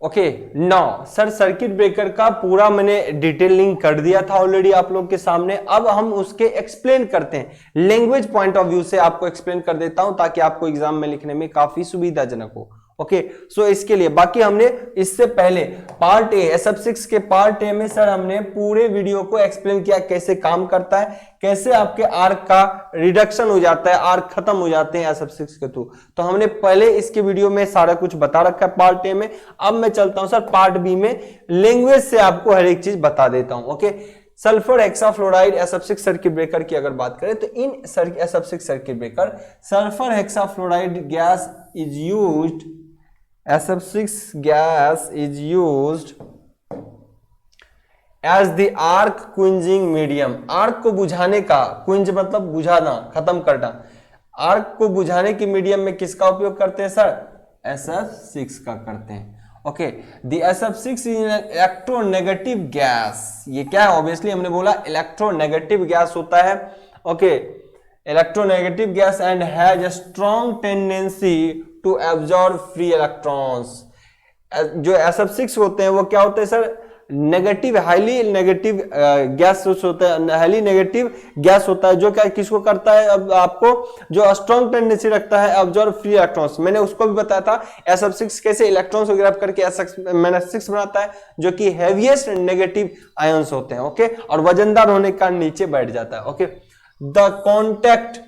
Okay now sir, circuit breaker का पूरा मैंने डिटेलिंग कर दिया था ऑलरेडी आप लोग के सामने। अब हम उसके एक्सप्लेन करते हैं, लैंग्वेज पॉइंट ऑफ व्यू से आपको एक्सप्लेन कर देता हूं ताकि आपको एग्जाम में लिखने में काफी सुविधाजनक हो। ओके सो इसके लिए बाकी हमने इससे पहले पार्ट ए SF6 के पार्ट ए में सर हमने पूरे वीडियो को एक्सप्लेन किया कैसे काम करता है, कैसे आपके आर्क का रिडक्शन हो जाता है, आर्क खत्म हो जाते हैं SF6 के थ्रू। तो हमने पहले इसके वीडियो में सारा कुछ बता रखा है पार्ट ए में। अब मैं चलता हूं सर पार्ट बी में, लैंग्वेज से आपको हर एक चीज बता देता हूं। Okay sulphur hexafluoride SF6 circuit breaker की अगर बात करें तो इन SF6 circuit breaker sulphur hexafluoride gas is used, SF6 gas is used as the arc quenching medium। Arc को बुझाने का, क्विंज मतलब बुझाना, खत्म करना, आर्क को बुझाने की मीडियम में किसका उपयोग करते हैं सर? SF6 का करते हैं। Okay the SF6 is electronegative gas. ये क्या है? ऑब्वियसली हमने बोला इलेक्ट्रोनेगेटिव गैस होता है। Okay electronegative gas and has a strong tendency to absorb free electrons. जो SF6 होते हैं वो क्या होते हैं sir? Negative, highly negative gas होता है, हाईली नेगेटिव गैस होता है जो क्या किसको करता है? अब आपको जो स्ट्रॉन्ग टेंडेंसी रखता है एब्जॉर्ब फ्री इलेक्ट्रॉन्स। मैंने उसको भी बताया था SF6 कैसे इलेक्ट्रॉन्स को ग्रैब करके SF6 बनाता है जो कि हेवीएस्ट नेगेटिव आयंस होते हैं। ओके और वजनदार होने का नीचे बैठ जाता है। Okay The contact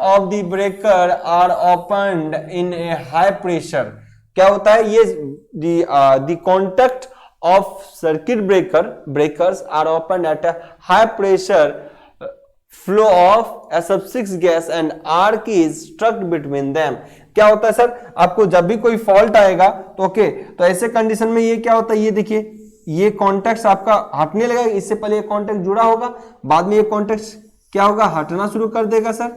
of the breaker are opened in a high pressure। क्या होता है ये? The contact of circuit breakers are opened at a high pressure flow of SF6 gas and arc is struck between them। क्या होता है sir? आपको जब भी कोई फॉल्ट आएगा तो ओके तो ऐसे कंडीशन में ये क्या होता है, ये देखिए ये कॉन्टेक्ट आपका हटने लगेगा। इससे पहले ये कॉन्टेक्ट जुड़ा होगा, बाद में ये कॉन्टेक्ट क्या होगा? हटना शुरू कर देगा। सर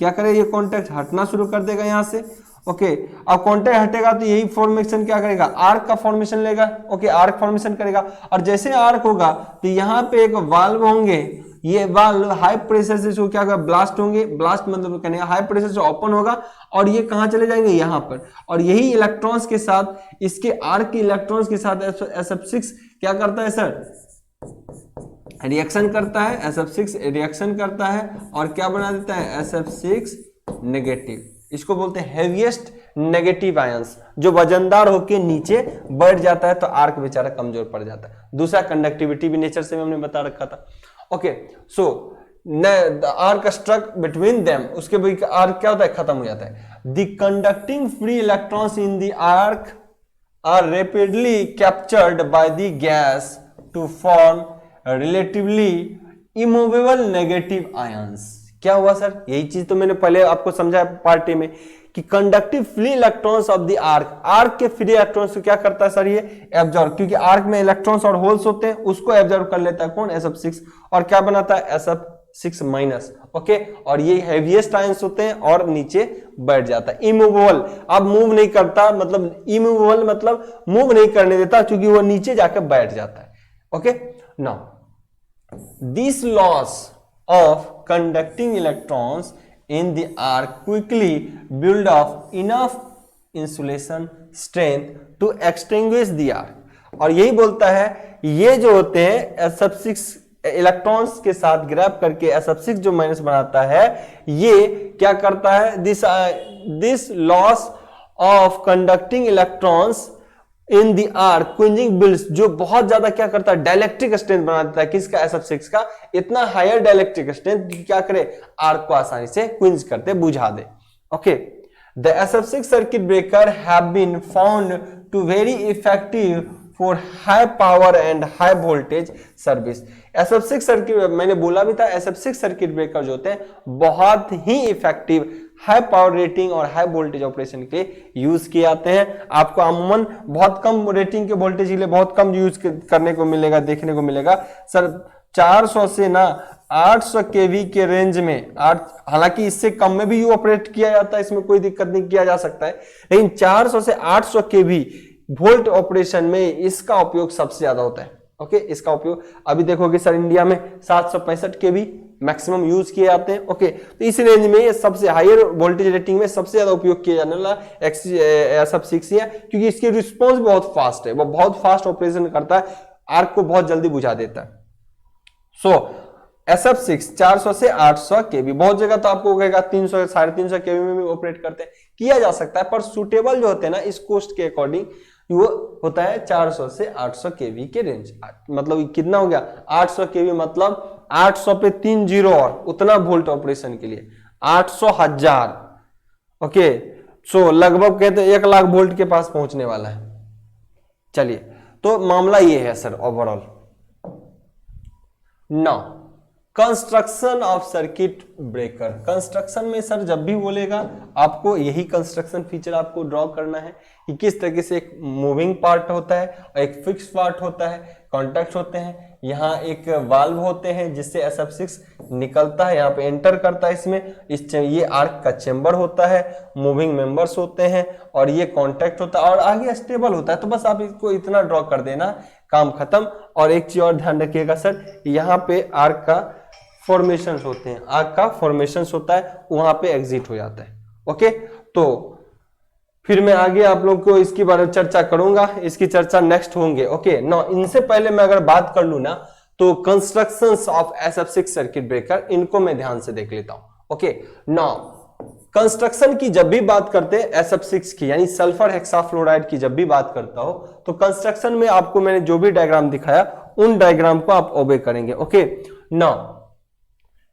क्या करे? ये कॉन्टेक्ट हटना शुरू कर देगा यहां से। ओके अब कॉन्टेक्ट हटेगा तो यही फॉर्मेशन क्या करेगा? आर्क का फॉर्मेशन लेगा। ओके आर्क फॉर्मेशन करेगा और जैसे आर्क होगा तो यहाँ पे एक वाल्व होंगे, ये वाल्व हाई प्रेशर से जो क्या होगा? ब्लास्ट होंगे। ब्लास्ट मतलब कहने हाई प्रेशर से ओपन होगा और ये कहां चले जाएंगे? यहाँ पर। और यही इलेक्ट्रॉन्स के साथ, इसके आर्क के इलेक्ट्रॉन्स के साथ SF6 क्या करता है सर? रिएक्शन करता है। SF6 रिएक्शन करता है और क्या बना देता है? SF6 negative. इसको बोलते हैं हेवीएस्ट नेगेटिव आयंस, जो वजनदार होके नीचे बढ़ जाता है तो आर्क बेचारा कमजोर पड़ जाता है। दूसरा कंडक्टिविटी भी नेचर से हमने बता रखा था। Okay so arc struck between them, उसके बाद आर्क क्या होता है? खत्म हो जाता है। The conducting free electrons in the arc are rapidly captured by the gas to form relatively immovable negative ions. क्या हुआ सर? यही चीज तो मैंने पहले आपको समझाया पार्ट ए में कि conductive free electrons of the arc, arc के फ्री इलेक्ट्रॉन्स को क्या करता है सर? ये एब्जॉर्ब, क्योंकि आर्क में इलेक्ट्रॉन्स और होल्स होते हैं, उसको एब्जॉर्ब कर लेता है कौन? SF6। और क्या बनाता है? SF6 minus. ओके और ये हेवीएस्ट आयंस होते हैं और नीचे बैठ जाता है। इमूवेबल, अब मूव नहीं करता, मतलब इमूवेबल मतलब मूव नहीं करने देता क्योंकि वो नीचे जाकर बैठ जाता है। Okay now this loss of conducting electrons in the arc quickly build up enough insulation strength to extinguish the arc। और यही बोलता है ये जो होते हैं SF6 इलेक्ट्रॉन्स के साथ ग्रैब करके SF6 जो माइनस बनाता है, ये क्या करता है? This loss of conducting electrons in the arc quenching builds, जो बहुत ज्यादा क्या करता है? डाइलेक्ट्रिक स्ट्रेंथ बना देता है। किसका? SF6 का। इतना हायर डाइलेक्ट्रिक स्ट्रेंथ क्या करे? आर्क को आसानी से क्विंज करते, बुझा दे। Okay the SF6 circuit breaker have been found to very effective for high power and high voltage service. SF6 circuit, मैंने बोला भी था SF6 सर्किट ब्रेकर जो होते हैं बहुत ही इफेक्टिव हाई पावर रेटिंग और हाई वोल्टेज ऑपरेशन के यूज किए जाते हैं। आपको अमूमन बहुत कम रेटिंग के वोल्टेज के लिए बहुत कम यूज करने को मिलेगा, देखने को मिलेगा सर। 400 से ना 800 kV के रेंज में, हालांकि इससे कम में भी ऑपरेट किया जाता है, इसमें कोई दिक्कत नहीं, किया जा सकता है, लेकिन 400 से 800 kV वोल्ट ऑपरेशन में इसका उपयोग सबसे ज्यादा होता है। ओके इसका उपयोग अभी देखोगे सर इंडिया में 765 kV मैक्सिमम यूज किए जाते हैं। ओके, तो इस रेंज में ये सबसे हायर वोल्टेज रेटिंग में सबसे ज्यादा उपयोग किया जाने वाला SF6 है, क्योंकि इसकी रिस्पॉन्स बहुत फास्ट है, वो बहुत फास्ट ऑपरेशन करता है, आर्क को बहुत जल्दी बुझा देता है। SF6 400 से 800 केवी, बहुत जगह तो आपको कहेगा 300 350 केवी में भी ऑपरेट करते हैं, किया जा सकता है, पर सुटेबल जो होते हैं ना इस कोस्ट के अकॉर्डिंग वो होता है 400 से 800 केवी के रेंज। मतलब कितना हो गया 800 केवी, मतलब 800 पे 3 जीरो और उतना वोल्ट ऑपरेशन के लिए 800,000। ओके, सो लगभग कहते हैं 1 लाख वोल्ट के पास पहुंचने वाला है। चलिए, तो मामला ये है sir overall. Now construction of circuit breaker. Construction में सर जब भी बोलेगा आपको यही कंस्ट्रक्शन फीचर आपको ड्रॉ करना है कि किस तरीके से एक मूविंग पार्ट होता है और एक फिक्स पार्ट होता है, कॉन्टैक्ट होते हैं, यहाँ एक वाल्व होते हैं जिससे SF6 निकलता है, यहाँ पे एंटर करता है इसमें, ये आर्क का चेंबर होता है, मूविंग मेंबर्स होते हैं और ये कॉन्टैक्ट होता है और आगे स्टेबल होता है। तो बस आप इसको इतना ड्रॉ कर देना, काम खत्म। और एक चीज और ध्यान रखिएगा सर, यहाँ पे आर्क का फॉर्मेशंस होते हैं, आर्क का फॉर्मेशंस होता है, वहां पे एग्जिट हो जाता है। ओके, तो फिर मैं आगे आप लोग को इसके बारे में चर्चा करूंगा, इसकी चर्चा नेक्स्ट होंगे। ओके, नो इनसे पहले मैं अगर बात कर लूं ना तो constructions of SF6 circuit breaker, इनको मैं ध्यान से देख लेता हूं। ओके, नो कंस्ट्रक्शन की जब भी बात करते हैं SF6 की, यानी सल्फर हेक्साफ्लोराइड की जब भी बात करता हो तो कंस्ट्रक्शन में आपको मैंने जो भी डायग्राम दिखाया उन डायग्राम को आप ओबे करेंगे। Okay, now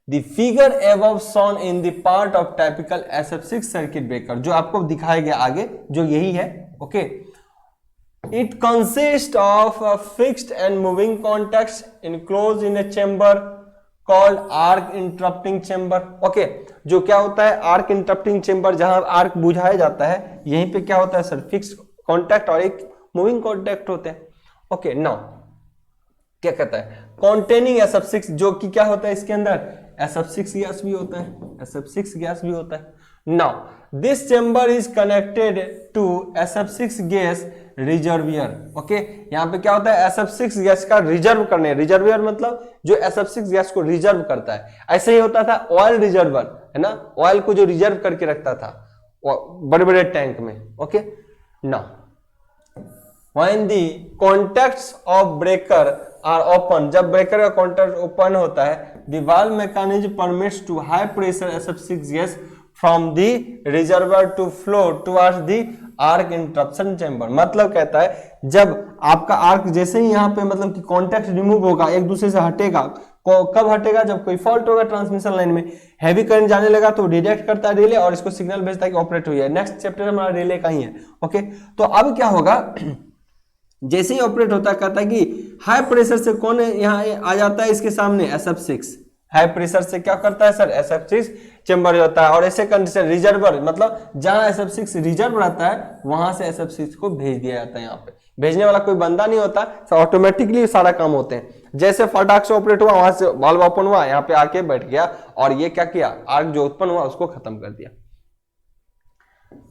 The figure above shown in the part of typical SF6 circuit breaker, जो आपको दिखाया गया आगे, जो यही है। Okay, it consists of a fixed and moving contacts enclosed in a chamber called arc interrupting chamber। Okay, जो क्या होता है arc interrupting chamber, जहां आर्क बुझाया जाता है, यहीं पे क्या होता है सर, फिक्स्ड कॉन्टैक्ट और एक मूविंग कॉन्टैक्ट होते हैं। ओके, नाउ क्या कहता है कॉन्टेनिंग SF6, जो कि क्या होता है इसके अंदर SF6 गैस भी होता है, SF6 गैस भी होता है। Now this chamber is connected to SF6 gas reservoir. Okay, यहाँ पे क्या होता है SF6 गैस का रिजर्व करने, रिजर्वियर मतलब जो SF6 गैस को रिजर्व करता है। ऐसे ही होता था ऑयल रिजर्वर, है ना, ऑयल को जो रिजर्व करके रखता था बड़े बड़े टैंक में। Okay, now when the contacts of breaker are open, जब ब्रेकर का कॉन्टैक्ट ओपन होता है, the valve mechanism permits to high pressure SF6 gas from the reservoir to flow towards the arc interruption chamber। मतलब कहता है जब आपका arc जैसे ही यहाँ पे मतलब कि कॉन्टैक्ट रिमूव होगा, एक दूसरे से हटेगा, कब हटेगा, जब कोई फॉल्ट होगा ट्रांसमिशन लाइन में, हैवी करंट जाने लगा तो डिटेक्ट करता है रिले और इसको सिग्नल भेजता है कि ऑपरेट हुई है। नेक्स्ट चैप्टर हमारा रिले का ही है। ओके, तो अब क्या होगा, जैसे ही ऑपरेट होता है, कहता है कि हाई प्रेशर से कौन यहाँ आ जाता है इसके सामने, SF6 हाई प्रेशर से क्या करता है सर, SF6 चेंबर होता है और ऐसे कंडीशन रिजर्वर, मतलब जहां SF6 रिजर्व रहता है वहां से SF6 को भेज दिया जाता है। यहाँ पे भेजने वाला कोई बंदा नहीं होता, ऑटोमेटिकली सारा काम होते हैं। जैसे फटाक से ऑपरेट हुआ, वहां से वाल्व ओपन हुआ, यहाँ पे आके बैठ गया और ये क्या किया, आर्क जो उत्पन्न हुआ उसको खत्म कर दिया।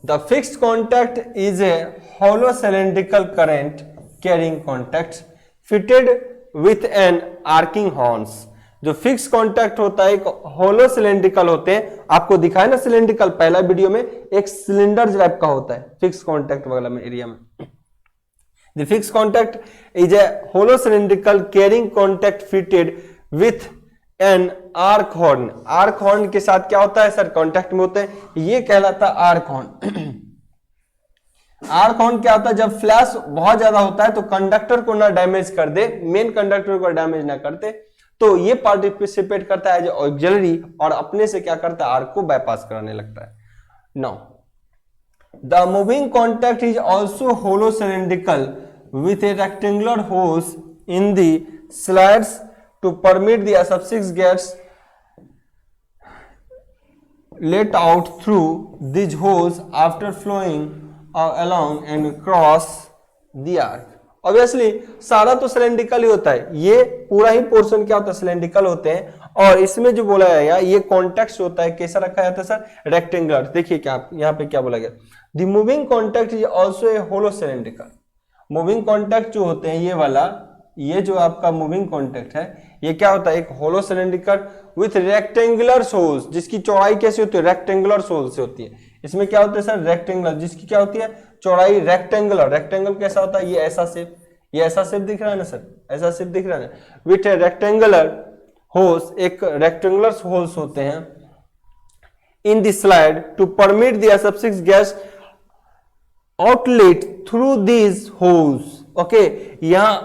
The fixed contact is a hollow cylindrical current carrying contact fitted with an arcing horns। जो फिक्स कॉन्टैक्ट होता है एक होलो सिलेंड्रिकल होते हैं, आपको दिखाया ना सिलेंड्रिकल पहला वीडियो में, एक सिलेंडर टाइप का होता है फिक्स कॉन्टैक्ट वाला में एरिया में। The fix contact is a hollow cylindrical carrying contact fitted with an arc horn. Arc horn के साथ क्या होता है सर, कॉन्टैक्ट में होते हैं, ये कहलाता है आर्क हॉर्न। आर्क हॉर्न क्या होता है, जब फ्लैश बहुत ज्यादा होता है तो कंडक्टर को ना डैमेज कर दे, मेन कंडक्टर को डैमेज ना करते, तो ये पार्टिसिपेट करता है जो ऑक्सिलरी और अपने से क्या करता है, आर्क को बाईपास कराने लगता है। Now the moving contact is also hollow cylindrical with a rectangular holes in the slides to permit the SF6 gas let out through these holes after flowing along and across the arc। Obviously सारा तो cylindrical ही होता है, ये पूरा ही portion क्या होता है, cylindrical होते हैं। और इसमें जो बोला गया ये कॉन्टैक्ट होता है, कैसा रखा जाता है सर, रेक्टेंगुलर। देखिए क्या यहाँ पे क्या बोला गया, the moving contact is also a hollow cylindrical. Moving contact जो होते हैं ये वाला ये जो आपका मूविंग कॉन्टैक्ट है ये क्या होता है, एक होलो सिलेंडरिकल विथ रेक्टेंगुलर सोल्स, जिसकी चौड़ाई कैसी होती है, रेक्टेंगुलर सोल से होती है। इसमें क्या होता है सर, रेक्टेंगुलर, जिसकी क्या होती है, चौड़ाई रेक्टेंगुलर। रेक्टेंगल कैसा होता है, ये ऐसा शेप, ये ऐसा शेप दिख रहा है ना सर, ऐसा शेप दिख रहा है ना, विथ रेक्टेंगुलर होल्स, एक रेक्टेंगुलर होल्स होते हैं in the slide to permit the SF6 gas outlet through these holes. Okay, यहां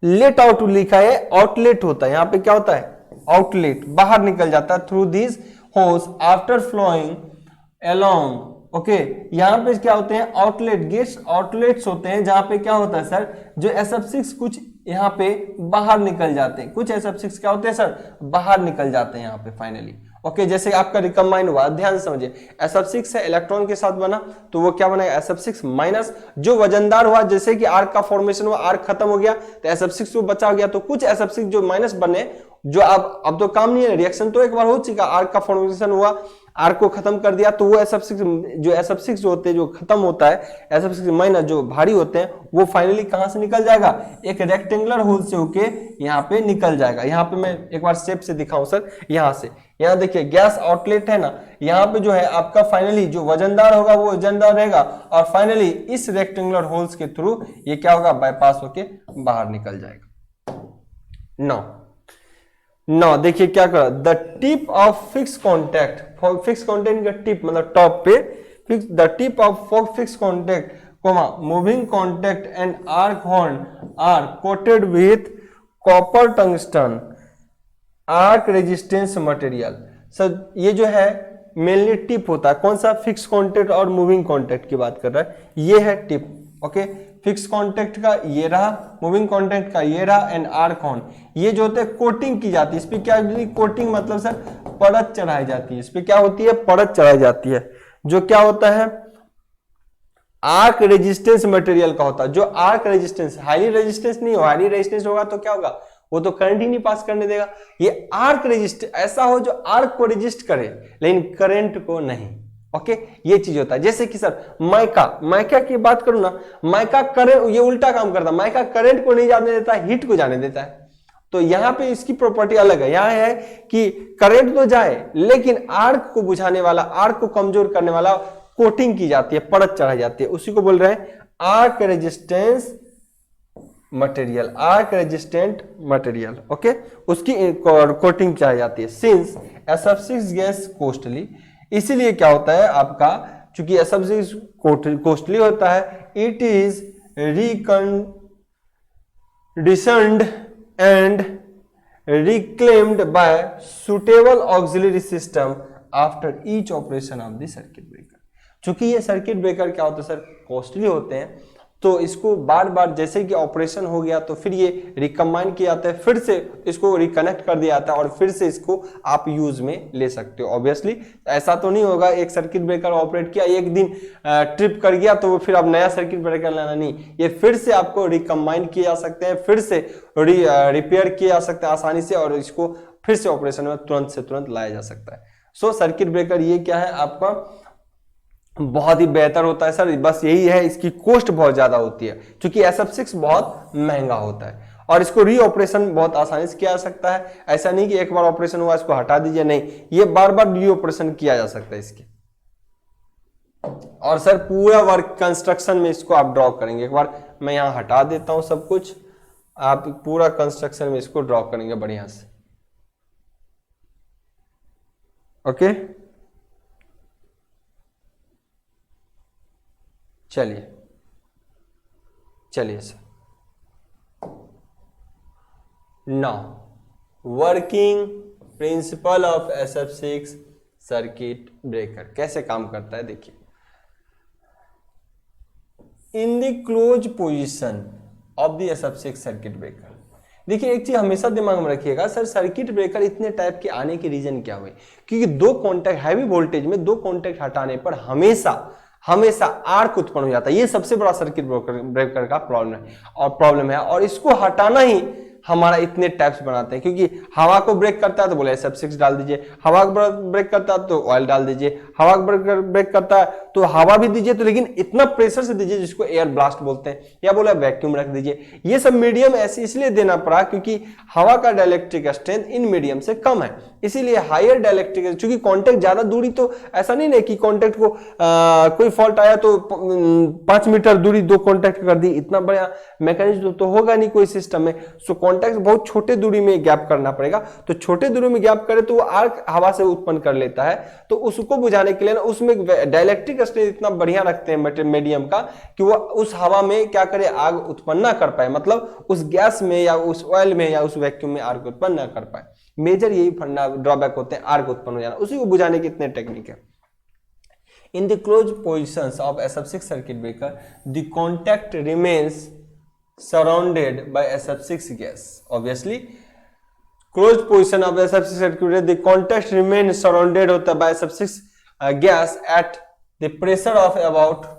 लेट आउट लिखा है, आउटलेट होता है, यहां पे क्या होता है, आउटलेट, बाहर निकल जाता है, through these holes after flowing along. Okay, यहां पे क्या होते हैं, आउटलेट, गेट्स आउटलेट्स होते हैं, जहां पे क्या होता है सर, जो SF6 कुछ यहाँ पे बाहर निकल जाते हैं, कुछ SF6 क्या होते हैं सर, बाहर निकल जाते हैं यहाँ पे फाइनली। ओके, जैसे आपका रिकम्बाइन हुआ, ध्यान से समझिए, SF6 से इलेक्ट्रॉन के साथ बना तो वो क्या बनेगा, SF6 माइनस, जो वजनदार हुआ, जैसे कि आर्क का फॉर्मेशन हुआ, आर्क खत्म हो गया तो SF6 को बचा गया, तो कुछ SF6 जो माइनस बने, जो अब तो काम नहीं है, रिएक्शन तो एक बार हो चुका, आर्क का फॉर्मेशन हुआ, आर्क को खत्म कर दिया, तो वो SF6 जो होते हैं, जो खत्म होता है, SF6 माइनस जो भारी होते हैं, वो फाइनली कहां से निकल जाएगा, एक रेक्टेंगुलर होल से होके यहाँ पे निकल जाएगा। यहाँ पे मैं एक बार शेप से दिखाऊं सर, यहाँ से, यहाँ देखिए गैस आउटलेट है ना, यहाँ पे जो है आपका फाइनली जो वजनदार होगा वो वजनदार रहेगा, और फाइनली इस रेक्टेंगुलर होल्स के थ्रू ये क्या होगा, बाईपास होके बाहर निकल जाएगा। नौ देखिए क्या करा, the tip of fix contact, fix contact का टिप मतलब टॉप पे, fix the tip of fix contact comma moving contact and arc horn are coated with copper tungsten arc resistance material. Sir ये जो है मेनली टिप होता है, कौन सा, फिक्स कॉन्टैक्ट और मूविंग कॉन्टैक्ट की बात कर रहा है, ये है टिप। ओके, फिक्स कॉन्टैक्ट का ये रहा, मूविंग कॉन्टैक्ट का ये रहा, एंड आर्क हॉर्न, ये जो होते हैं कोटिंग की जाती है, इस पे क्या, कोटिंग मतलब सर परत चढ़ाई जाती है, इस पे क्या होती है, परत चढ़ाई जाती है, जो क्या होता है, आर्क रेजिस्टेंस मटेरियल का होता है। जो आर्क रेजिस्टेंस, हाईली रेजिस्टेंस नहीं हो, हाईली रेजिस्टेंस होगा तो क्या होगा, वो तो करंट ही नहीं पास करने देगा। ये आर्क रेजिस्ट ऐसा हो जो आर्क को रेजिस्ट करे लेकिन करंट को नहीं। ओके, ये चीज होता है। जैसे कि सर माइका की बात करूं ना, माइका करंट, ये उल्टा काम करता है, माइका करंट को नहीं जाने देता, हीट को जाने देता है। तो यहां पे इसकी प्रॉपर्टी अलग है, यहां है कि करंट तो जाए लेकिन आर्क को बुझाने वाला, आर्क को कमजोर करने वाला कोटिंग की जाती है, परत चढ़ाई जाती है, उसी को बोल रहे हैं arc resistance material, arc resistant material. Okay, उसकी कोटिंग चढ़ाई जाती है। सिंस SF6 गैस कॉस्टली, इसीलिए क्या होता है आपका, चूंकि SF6 कॉस्टली होता है, it is reconditioned and reclaimed by suitable auxiliary system after each operation of the circuit breaker. चूंकि ये सर्किट ब्रेकर क्या होता है सर, कॉस्टली होते हैं, तो इसको बार बार जैसे कि ऑपरेशन हो गया तो फिर ये रिकम्बाइन किया जाता है, फिर से इसको रिकनेक्ट कर दिया जाता है और फिर से इसको आप यूज में ले सकते हो। ऑब्वियसली ऐसा तो नहीं होगा एक सर्किट ब्रेकर ऑपरेट किया, एक दिन ट्रिप कर गया तो फिर अब नया सर्किट ब्रेकर लाना नहीं, ये फिर से आपको रिकम्बाइन किए जा सकते हैं, फिर से रिपेयर किए जा सकते हैं आसानी से, और इसको फिर से ऑपरेशन में तुरंत से तुरंत लाया जा सकता है। सो सर्किट ब्रेकर ये क्या है आपका, बहुत ही बेहतर होता है सर, बस यही है इसकी कॉस्ट बहुत ज्यादा होती है, क्योंकि SF6 बहुत महंगा होता है और इसको रीऑपरेशन बहुत आसानी से किया जा सकता है। ऐसा नहीं कि एक बार ऑपरेशन हुआ इसको हटा दीजिए, नहीं, ये बार बार रीऑपरेशन किया जा सकता है इसके। और सर पूरा वर्क कंस्ट्रक्शन में इसको आप ड्रॉ करेंगे, एक बार मैं यहां हटा देता हूं सब कुछ, आप पूरा कंस्ट्रक्शन में इसको ड्रॉ करेंगे बढ़िया से। ओके, चलिए sir, now working principle of SF6 circuit breaker कैसे काम करता है देखिए। In the close position of the SF6 circuit breaker, देखिए एक चीज हमेशा दिमाग में रखिएगा सर, सर्किट ब्रेकर इतने टाइप के आने के रीजन क्या हुए, क्योंकि दो कॉन्टैक्ट, हैवी वोल्टेज में दो कॉन्टैक्ट हटाने पर हमेशा आर्क उत्पन्न हो जाता है। ये सबसे बड़ा सर्किट ब्रेकर का प्रॉब्लम है और इसको हमारा इतने टाइप्स बनाते हैं, क्योंकि हवा को ब्रेक करता है तो बोले SF6 डाल दीजिए, हवा को ब्रेक करता है तो ऑयल डाल दीजिए, हवा को ब्रेक करता है तो हवा भी दीजिए, तो लेकिन इतना प्रेशर से दीजिए जिसको एयर ब्लास्ट बोलते हैं, या बोला वैक्यूम रख दीजिए। ये सब मीडियम ऐसे इसलिए देना पड़ा क्योंकि हवा का डाइलेक्ट्रिक स्ट्रेंथ इन मीडियम से कम है, इसीलिए हायर डाइलेक्ट्रिक, क्योंकि कॉन्टेक्ट ज्यादा दूरी, तो ऐसा नहीं है कि कॉन्टेक्ट को कोई फॉल्ट आया तो 5 मीटर दूरी दो कॉन्टेक्ट कर दी, इतना बड़ा मैकेनिज्म तो होगा नहीं कोई सिस्टम में। सो कॉन्टेक्ट बहुत छोटे दूरी में गैप करना पड़ेगा, तो छोटे दूरी में गैप करे तो वो आर्क हवा से उत्पन्न कर लेता है, तो उसको बुझाने के लिए ना उसमें डाइलेक्ट्रिक स्ट्रेंथ इतना बढ़िया रखते हैं मीडियम का कि वो उस हवा में क्या करे, आग उत्पन्न ना कर पाए, मतलब उस गैस में या उस ऑयल में या उस वैक्यूम में आग उत्पन्न ना कर पाए। मेजर यही फंडा ड्रॉबैक होते हैं आग उत्पन्न हो जाना, उसी को बुझाने के इतने टेक्निक है। In the closed positions of SF6 circuit breaker, the contact remains surrounded by SF6 gas. Obviously, closed position of SF6 circuit breaker, the contact remains surrounded होता है by SF6 gas at the pressure of about,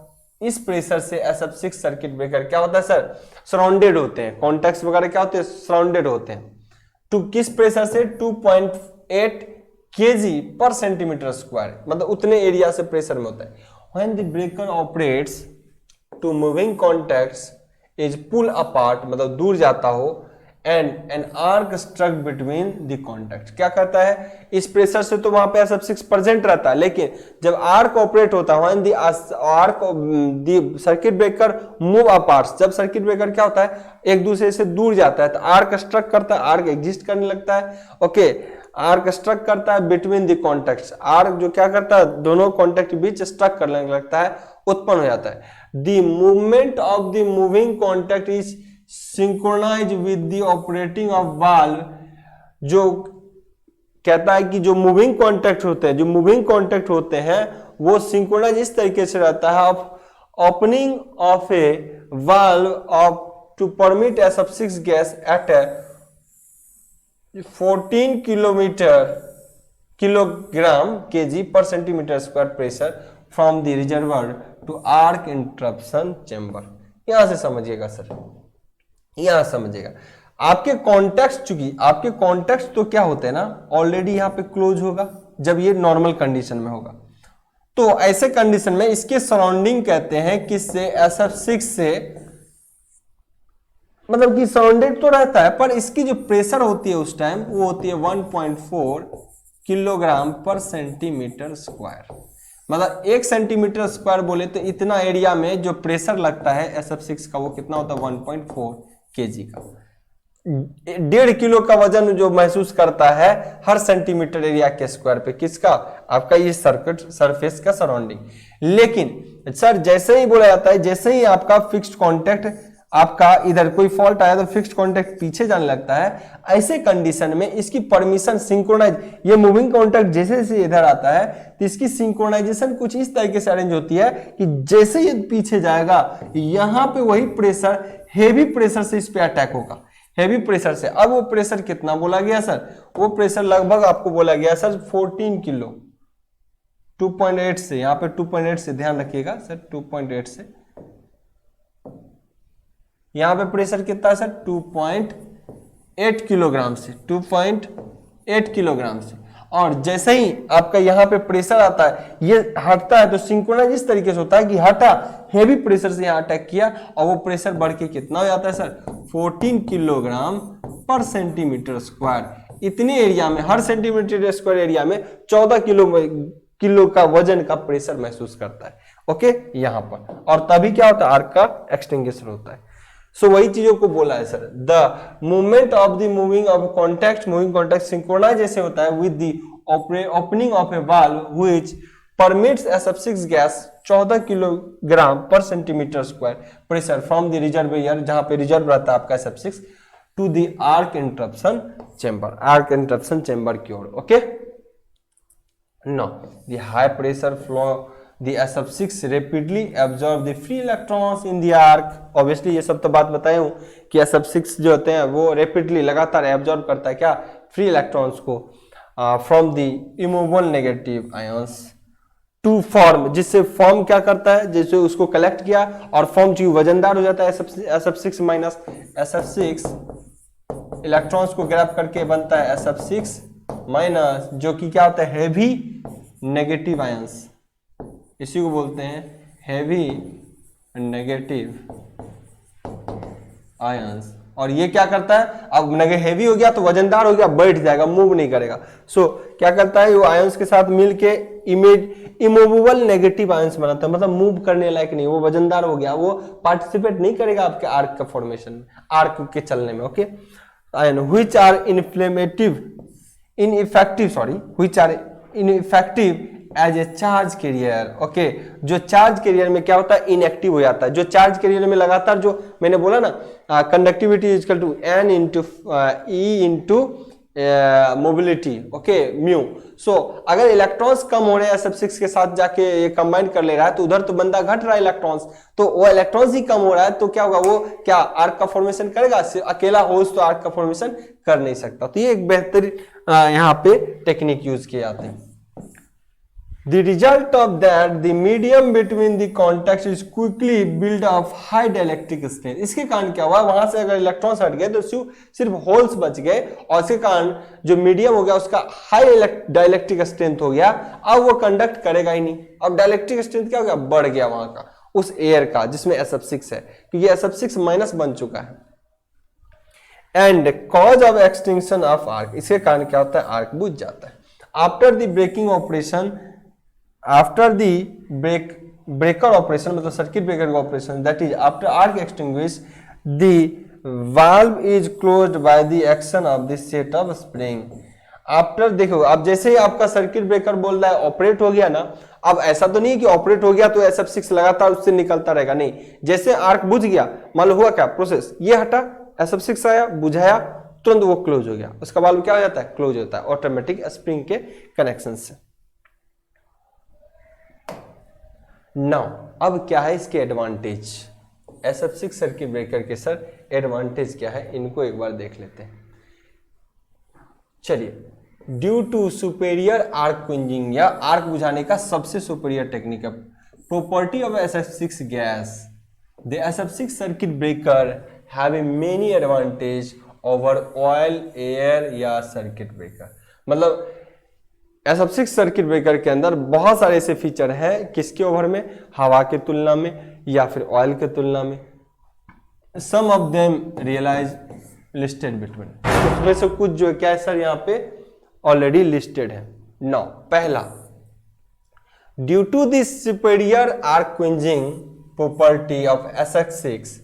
इस pressure से SF6 circuit breaker क्या होता है sir, surrounded होते हैं, contacts वगैरह क्या होते हैं, सराउंडेड होते हैं। टू किस प्रेशर से, 2.8 kg पर सेंटीमीटर स्क्वायर, मतलब उतने एरिया से प्रेशर में होता है। When the breaker operates to moving contacts is pull apart, मतलब दूर जाता हो, and an arc struck between the contact, क्या करता है, इस प्रेशर से तो वहां पे SF6 प्रेजेंट रहता है, लेकिन जब आर्क ऑपरेट होता है, when the arc the circuit breaker move apart, जब सर्किट ब्रेकर क्या होता है एक दूसरे से दूर जाता है तो आर्क स्ट्रक करता है, आर्क एग्जिस्ट करने लगता है। ओके, आर्क स्ट्रक करता है बिटवीन द कॉन्टैक्ट्स, आर्क जो क्या करता है दोनों कॉन्टैक्ट के बीच स्ट्रक करने लगता है, उत्पन्न हो जाता है। The movement of the moving contact is synchronise with the operating of valve, जो कहता है कि जो मूविंग कॉन्टैक्ट होते हैं, जो मूविंग कॉन्टैक्ट होते हैं वो सिंक्रोनाइज इस तरीके से रहता है of opening of a valve of to permit SF6 gas at 14 kilogram kg पर centimetre square pressure from the reservoir to arc interruption chamber. यहां से समझिएगा सर, यहां समझिएगा, आपके कॉन्टैक्ट, चूंकि आपके कॉन्टैक्ट तो क्या होते हैं ना ऑलरेडी यहां पे क्लोज होगा जब ये नॉर्मल कंडीशन में होगा, तो ऐसे कंडीशन में इसके सराउंडिंग कहते हैं किससे, SF6 से, मतलब कि सराउंडेड तो रहता है पर इसकी जो प्रेशर होती है उस टाइम वो होती है 1.4 किलोग्राम पर सेंटीमीटर स्क्वायर, मतलब 1 सेंटीमीटर स्क्वायर बोले तो इतना एरिया में जो प्रेशर लगता है SF6 का वो कितना होता है 1.4 kg का। 1.5 किलो का वजन जो महसूस करता है हर सेंटीमीटर एरिया के स्क्वायर पे, किसका, आपका ये सर्किट सरफेस का सराउंडिंग। लेकिन सर जैसे ही बोला जाता है, जैसे ही आपका फिक्स्ड कॉन्टैक्ट, आपका इधर कोई फॉल्ट आया तो फिक्स्ड कॉन्टैक्ट पीछे जाने लगता है, ऐसे कंडीशन में इसकी परमिशन सिंक्रोनाइज, ये मूविंग कॉन्टैक्ट जैसे जैसे इधर आता है तो इसकी सिंक्रोनाइजेशन कुछ इस तरीके से अरेंज होती है कि जैसे ये पीछे जाएगा यहां पे वही प्रेशर हेवी प्रेशर से इस पे अटैक होगा, हेवी प्रेशर से। अब वो प्रेशर कितना बोला गया सर, वो प्रेशर लगभग आपको बोला गया सर 14 किलो, 2.8 से, यहां पे 2.8 से ध्यान रखिएगा सर, 2.8 से, यहां पे प्रेशर कितना है सर 2.8 किलोग्राम से, 2.8 किलोग्राम से। और जैसे ही आपका यहां पे प्रेशर आता है ये हटता है तो सिंक्रोनाइज इस तरीके से होता है कि हटा, हेवी प्रेशर से यहां अटैक किया और वो प्रेशर बढ़ के कितना हो जाता है सर 14 किलोग्राम पर सेंटीमीटर स्क्वायर। इतने एरिया में, हर सेंटीमीटर स्क्वायर एरिया में 14 किलो का वजन का प्रेशर महसूस करता है। ओके, यहां पर, और तभी क्या होता है आर्क का एक्सटिंग्विशर होता है। सो वही चीजों को बोला है sir, the movement of the moving contact synchronise जैसे होता है with the opening of a valve which permits SF6 gas 14 kilogram पर centimetre square pressure from the reservoir, जहां पे रिजर्व रहता है आपका SF6, to the arc interruption chamber, arc interruption chamber की ओर। Okay, no the high pressure flow the SF6 rapidly absorb the free electrons in the arc। obviously ये सब तो बात बताया हूं कि SF6 जो होते हैं वो rapidly लगातार एब्जॉर्ब करता है क्या, फ्री इलेक्ट्रॉन्स को from the immovable negative ions to form, जिससे फॉर्म क्या करता है, जैसे उसको कलेक्ट किया और फॉर्म जो वजनदार हो जाता है SF6 माइनस SF6 इलेक्ट्रॉन्स को ग्रैब करके बनता है SF6 माइनस, जो कि क्या होता है हैवी नेगेटिव आयंस, इसी को बोलते हैं हैवी नेगेटिव आयंस। और ये क्या करता है, अब हैवी हो गया तो वजनदार हो गया, बैठ जाएगा, मूव नहीं करेगा। सो क्या करता है, वो आयंस के साथ मिलके इमूवेबल नेगेटिव आयंस बनाता है, मतलब मूव करने लायक नहीं, वो वजनदार हो गया, वो पार्टिसिपेट नहीं करेगा आपके आर्क का फॉर्मेशन में, आर्क के चलने में। Okay, ion which are ineffective as a charge carrier. Okay, जो चार्ज कैरियर में क्या होता है, इनएक्टिव हो जाता है। जो चार्ज कैरियर में लगातार, जो मैंने बोला ना, conductivity is equal to N into E into mobility, okay, mu. So अगर इलेक्ट्रॉन्स कम हो रहे हैं SF6 के साथ जाके ये कंबाइन कर ले रहा है, तो उधर तो बंदा घट रहा है इलेक्ट्रॉन्स, तो वो इलेक्ट्रॉन्स ही कम हो रहा है, तो क्या होगा, वो क्या आर्क का फॉर्मेशन करेगा? अकेला होल्स तो आर्क का फॉर्मेशन कर नहीं सकता। तो ये एक बेहतरीन यहाँ पे टेक्निक यूज किए जाते हैं। The result of that, the medium between the contacts is quickly build up high dielectric strength। इसके कारण क्या हुआ, वहां से अगर इलेक्ट्रॉन्स हट गए तो सिर्फ होल्स बच गए, और इसके कारण जो मीडियम हो गया उसका हाई डाइलेक्ट्रिक स्ट्रेंथ हो गया। अब वो कंडक्ट करेगा ही नहीं, अब डाइलेक्ट्रिक स्ट्रेंथ क्या हो गया, बढ़ गया वहां का, उस एयर का जिसमें SF6 है, क्योंकि SF6 माइनस बन चुका है। And cause of extinction of arc, इसके कारण क्या होता है, आर्क बुझ जाता है। After the breaking operation, after the breaker operation, मतलब सर्किट ब्रेकर का operation, that is after arc extinguish, the valve is closed by the action of the set of spring. After, देखो अब जैसे ही आपका सर्किट ब्रेकर बोल रहा है operate हो गया ना, अब ऐसा तो नहीं है कि ऑपरेट हो गया तो SF6 लगातार उससे निकलता रहेगा, नहीं, जैसे आर्क बुझ गया, मान लो हुआ क्या प्रोसेस, ये हटा, SF6 आया, बुझाया, तुरंत वो क्लोज हो गया, उसका वाल्व क्या हो जाता है, क्लोज होता है ऑटोमेटिक स्प्रिंग के कनेक्शन से। नाउ अब क्या है इसके एडवांटेज, SF6 सर्किट ब्रेकर के सर एडवांटेज क्या है, इनको एक बार देख लेते हैं। चलिए, ड्यू टू सुपेरियर आर्क क्विंजिंग, या आर्क बुझाने का सबसे सुपेरियर टेक्निक है, property of SF6 gas, the SF6 circuit breaker have a many advantage over oil, air या सर्किट ब्रेकर। मतलब SF6 सर्किट ब्रेकर के अंदर बहुत सारे ऐसे फीचर हैं, किसके ओवर में, हवा के तुलना में या फिर ऑयल के तुलना में। Some of them realise listed between, उसमें से कुछ जो है क्या है सर, यहाँ पे ऑलरेडी लिस्टेड है। नाउ पहला, due to this superior arc quenching property of SF6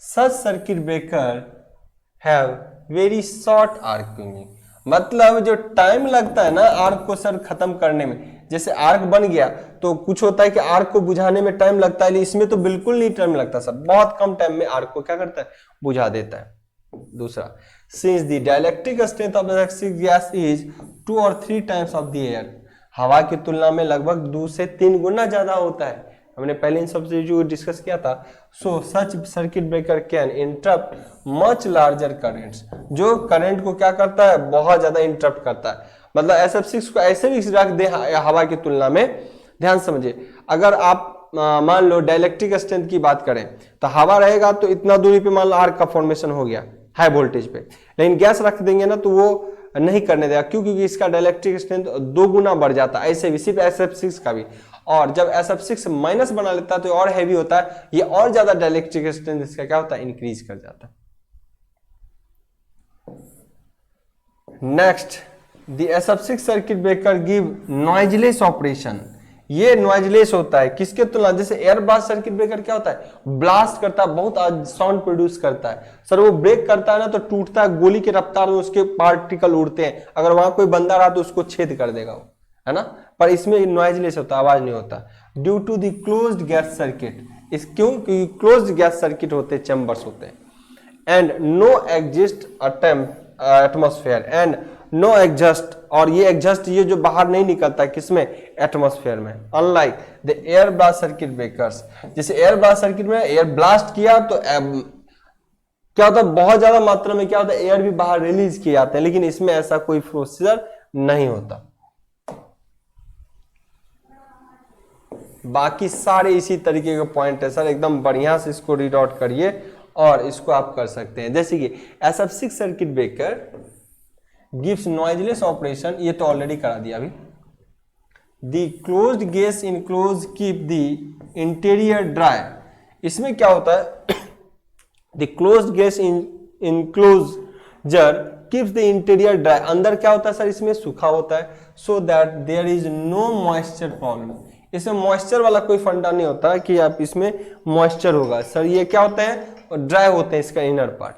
such circuit breaker have very short arc quenching. मतलब जो टाइम लगता है ना आर्क को सर खत्म करने में, जैसे आर्क बन गया तो कुछ होता है कि आर्क को बुझाने में टाइम लगता है, इसमें तो बिल्कुल नहीं टाइम लगता सर, बहुत कम टाइम में आर्क को क्या करता है, बुझा देता है। दूसरा, since the dielectric strength of SF6 gas is 2 or 3 times of the air, हवा की तुलना में लगभग 2 से 3 गुना ज्यादा होता है, हमने पहले इन सबसे जो डिस्कस किया था। So such circuit breaker can interrupt much larger currents, जो करंट को क्या करता है, बहुत ज्यादा इंटरप्ट करता है। मतलब SF6 को ऐसे भी रख दे हवा की तुलना में, ध्यान समझिए, अगर आप मान लो डाइलेक्ट्रिक स्ट्रेंथ की बात करें तो हवा रहेगा तो इतना दूरी पे मान लो आर्क का फॉर्मेशन हो गया हाई वोल्टेज पे, लेकिन गैस रख देंगे ना तो वो नहीं करने देगा, क्यों, क्योंकि इसका डाइलेक्ट्रिक स्ट्रेंथ 2 गुना बढ़ जाता है। ऐसे भी सिर्फ SF6 का भी, और जब SF6 माइनस बना लेता है तो और हैवी होता है, ये और ज्यादा डाइलेक्ट्रिक स्ट्रेंथ इसका क्या होता है, इंक्रीज कर जाता है। Next, the SF6 circuit breaker give noiseless operation, ये नॉइजलेस होता है किसके तुलना, जैसे एयर ब्लास्ट सर्किट ब्रेकर क्या होता है, ब्लास्ट करता है, बहुत साउंड प्रोड्यूस करता है सर, वो ब्रेक करता है ना तो टूटता है, गोली की रफ्तार में उसके पार्टिकल उड़ते हैं, अगर वहां कोई बंदा रहा तो उसको छेद कर देगा वो, है ना, पर इसमें नॉइजलेस होता है, आवाज नहीं होता। Due to the closed gas circuit, इस क्यों, क्योंकि क्लोज्ड गैस सर्किट होते हैं, चैम्बर्स होते हैं, and no exist atmosphere and no exhaust, और ये एग्जस्ट ये जो बाहर नहीं निकलता किसमें, एटमॉस्फेयर में, unlike the air blast circuit breakers. जैसे एयर ब्लास्ट सर्किट में एयर ब्लास्ट किया तो क्या होता है, बहुत ज्यादा मात्रा में क्या होता है, एयर भी बाहर रिलीज किए जाते हैं, लेकिन इसमें ऐसा कोई प्रोसीजर नहीं होता। बाकी सारे इसी तरीके के पॉइंट है सर, एकदम बढ़िया से इसको रीड आउट करिए और इसको आप कर सकते हैं। जैसे कि SF6 circuit breaker gives noiseless operation, ये तो ऑलरेडी करा दिया अभी। The closed gas enclose keep the interior dry, इसमें क्या होता है, the closed gas enclosure keeps the interior dry, अंदर क्या होता है सर, इसमें सूखा होता है, so that there is no moisture problem, इसमें मॉइस्चर वाला कोई फंडा नहीं होता कि आप इसमें मॉइस्चर होगा। सर ये क्या होता है, ड्राई होते हैं इसका inner part.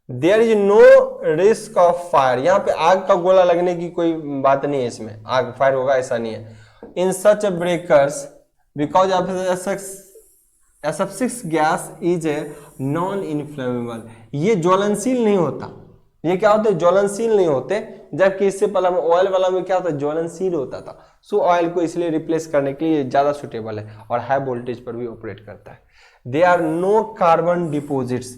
There is no risk of fire, यहाँ पे आग का गोला लगने की कोई बात नहीं है, इसमें आग फायर होगा ऐसा नहीं है। In such breakers because of SF6 gas is a non inflammable, ये ज्वलनशील नहीं होता, ये क्या होते हैं, ज्वलनशील नहीं होते, जबकि इससे पहले ऑयल वाला में क्या होता है, ज्वलनशील होता था। सो ऑयल को इसलिए रिप्लेस करने के लिए ज्यादा सुटेबल है और हाई वोल्टेज पर भी ऑपरेट करता है। They are no carbon deposits,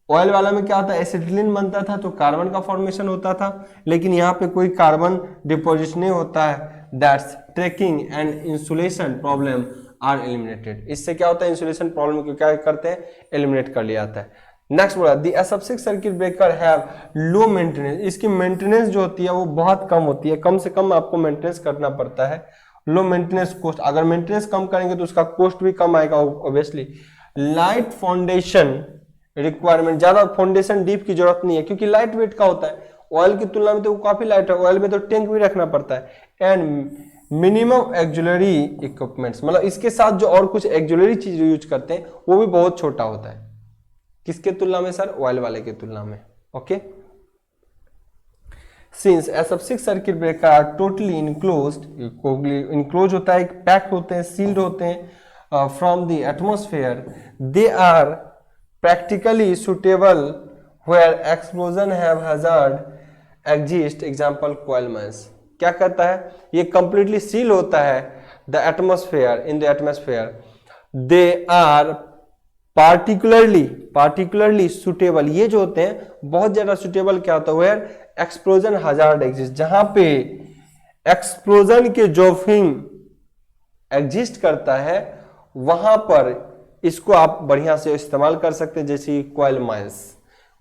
oil वाला में क्या होता है, एसिटिलीन बनता था तो कार्बन का फॉर्मेशन होता था, लेकिन यहाँ पे कोई कार्बन डिपोजिट नहीं होता है। That's tracking and insulation problem are eliminated, इससे क्या होता है, इंसुलेशन प्रॉब्लम को क्या करते हैं, एलिमिनेट कर लिया जाता है। नेक्स्ट बोला दी SF6 circuit breaker have low maintenance, इसकी मेंटेनेंस जो होती है वो बहुत कम होती है, कम से कम आपको मेंटेनेंस करना पड़ता है। लो मेंटेनेंस कॉस्ट, अगर मेंटेनेंस कम करेंगे तो उसका कॉस्ट भी कम आएगा ऑब्वियसली। लाइट फाउंडेशन रिक्वायरमेंट, ज्यादा फाउंडेशन डीप की जरूरत नहीं है क्योंकि लाइट वेट का होता है, ऑयल की तुलना में तो वो काफी लाइट है, ऑयल में तो टैंक भी रखना पड़ता है। एंड मिनिमम एक्जुलरी इक्विपमेंट्स, मतलब इसके साथ जो और कुछ एक्जुलरी चीज यूज करते हैं वो भी बहुत छोटा होता है, किसके तुलना में सर, ऑयल वाले के तुलना में। Okay, since SF6 circuit breaker are totally enclosed, enclose होता है, पैक्ड होते हैं, सील्ड होते हैं from the atmosphere, they are practically suitable where explosion have hazard exist, example coil mines. क्या करता है, ये कंप्लीटली सील होता है the atmosphere, in the atmosphere, they are particularly suitable, ये जो होते हैं बहुत ज्यादा सुटेबल क्या होता है, वेयर एक्सप्लोजन हजार्ड एग्जिस्ट, जहां पे एक्सप्लोजन के जोखिम एग्जिस्ट करता है वहां पर इसको आप बढ़िया से इस्तेमाल कर सकते हैं। जैसे कॉइल माइंस,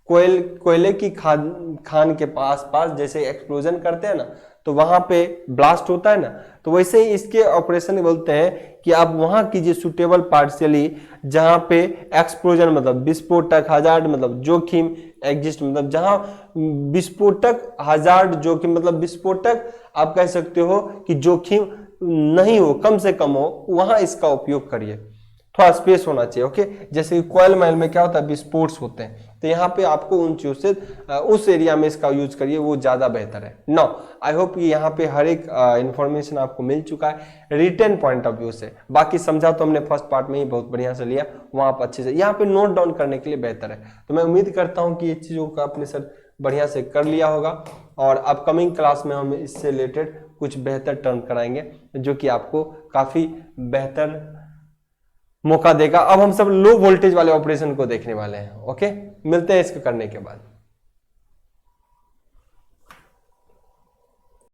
कोयले की खान के पास जैसे एक्सप्लोजन करते हैं ना, तो वहां पे ब्लास्ट होता है ना, तो वैसे ही इसके ऑपरेशन बोलते हैं कि आप वहां कीजिए सुटेबल पार्शियली, जहां पे एक्सप्लोजन मतलब विस्फोटक, हजार्ड मतलब जोखिम, एग्जिस्ट मतलब जहां विस्फोटक, हजार्ड जोखिम मतलब विस्फोटक आप कह सकते हो कि जोखिम नहीं हो, कम से कम हो, वहां इसका उपयोग करिए, थोड़ा स्पेस होना चाहिए। ओके, जैसे कि कॉइल में क्या होता है, विस्फोट होते हैं, तो यहाँ पे आपको उन चीजों से उस एरिया में इसका यूज करिए, वो ज्यादा बेहतर है। नो, आई होप कि यहाँ पे हर एक इंफॉर्मेशन आपको मिल चुका है रिटर्न पॉइंट ऑफ व्यू से। बाकी समझा तो हमने फर्स्ट पार्ट में ही बहुत बढ़िया से लिया, वहां पर अच्छे से यहाँ पे नोट डाउन करने के लिए बेहतर है। तो मैं उम्मीद करता हूँ कि ये चीजों का आपने सर बढ़िया से कर लिया होगा, और अपकमिंग क्लास में हम इससे रिलेटेड कुछ बेहतर टर्म कराएंगे जो कि आपको काफी बेहतर मौका देगा। अब हम सब लो वोल्टेज वाले ऑपरेशन को देखने वाले हैं। ओके, मिलते हैं इसको करने के बाद।